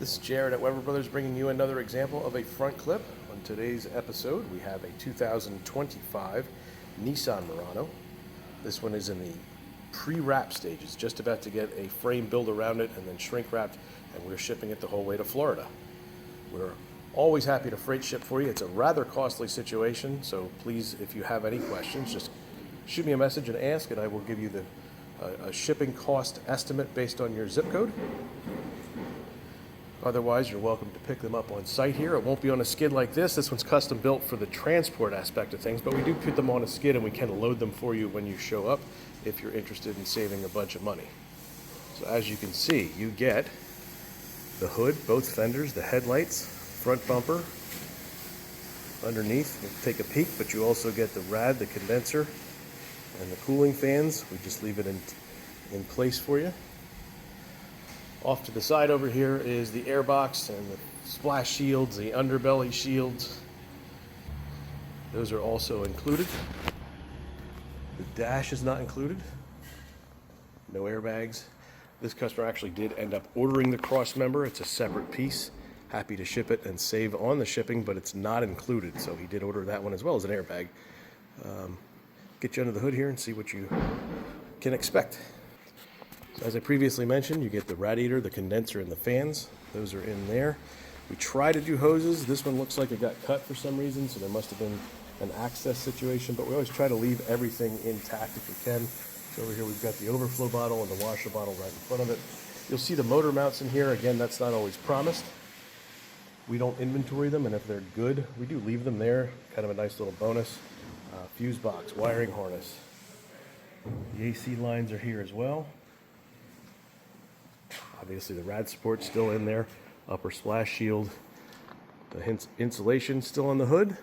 This is Jared at Weber Brothers bringing you another example of a front clip. On today's episode, we have a 2025 Nissan MURANO. This one is in the pre-wrap stages, just about to get a frame built around it and then shrink wrapped, and we're shipping it the whole way to Florida. We're always happy to freight ship for you. It's a rather costly situation, so please, if you have any questions, just shoot me a message and ask, and I will give you a shipping cost estimate based on your zip code. Otherwise, you're welcome to pick them up on site here. It won't be on a skid like this. This one's custom built for the transport aspect of things, but we do put them on a skid and we can load them for you when you show up if you're interested in saving a bunch of money. So as you can see, you get the hood, both fenders, the headlights, front bumper. Underneath, we'll take a peek, but you also get the rad, the condenser, and the cooling fans. We just leave it in place for you. Off to the side over here is the airbox and the splash shields, the underbelly shields. Those are also included. The dash is not included. No airbags. This customer actually did end up ordering the cross member. It's a separate piece. Happy to ship it and save on the shipping, but it's not included. So he did order that one as well as an airbag. Get you under the hood here and see what you can expect. So as I previously mentioned, you get the radiator, the condenser, and the fans. Those are in there. We try to do hoses. This one looks like it got cut for some reason, so there must have been an access situation, but we always try to leave everything intact if we can. So over here we've got the overflow bottle and the washer bottle right in front of it. You'll see the motor mounts in here. Again, that's not always promised. We don't inventory them, and if they're good, we do leave them there. Kind of a nice little bonus. Fuse box, wiring harness. The AC lines are here as well. Obviously the rad support's still in there, upper splash shield, the insulation still on the hood.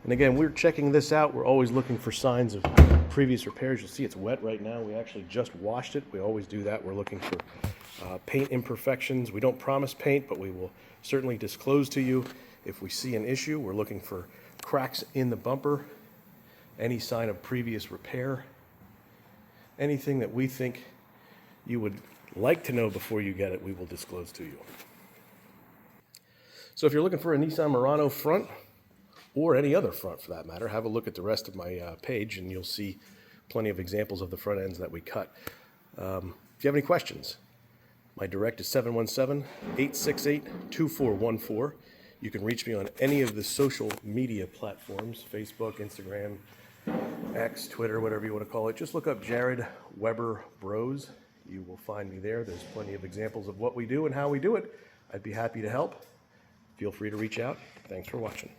And again, we're checking this out. We're always looking for signs of previous repairs. You'll see it's wet right now. We actually just washed it. We always do that. We're looking for paint imperfections. We don't promise paint, but we will certainly disclose to you if we see an issue. We're looking for cracks in the bumper, any sign of previous repair, anything that we think you would like to know before you get it, we will disclose to you. So if you're looking for a Nissan MURANO front, or any other front for that matter, have a look at the rest of my page and you'll see plenty of examples of the front ends that we cut. If you have any questions, my direct is 717-868-2414. You can reach me on any of the social media platforms, Facebook, Instagram, X, Twitter, whatever you want to call it. Just look up Jared Weber Bros. You will find me there. There's plenty of examples of what we do and how we do it. I'd be happy to help. Feel free to reach out. Thanks for watching.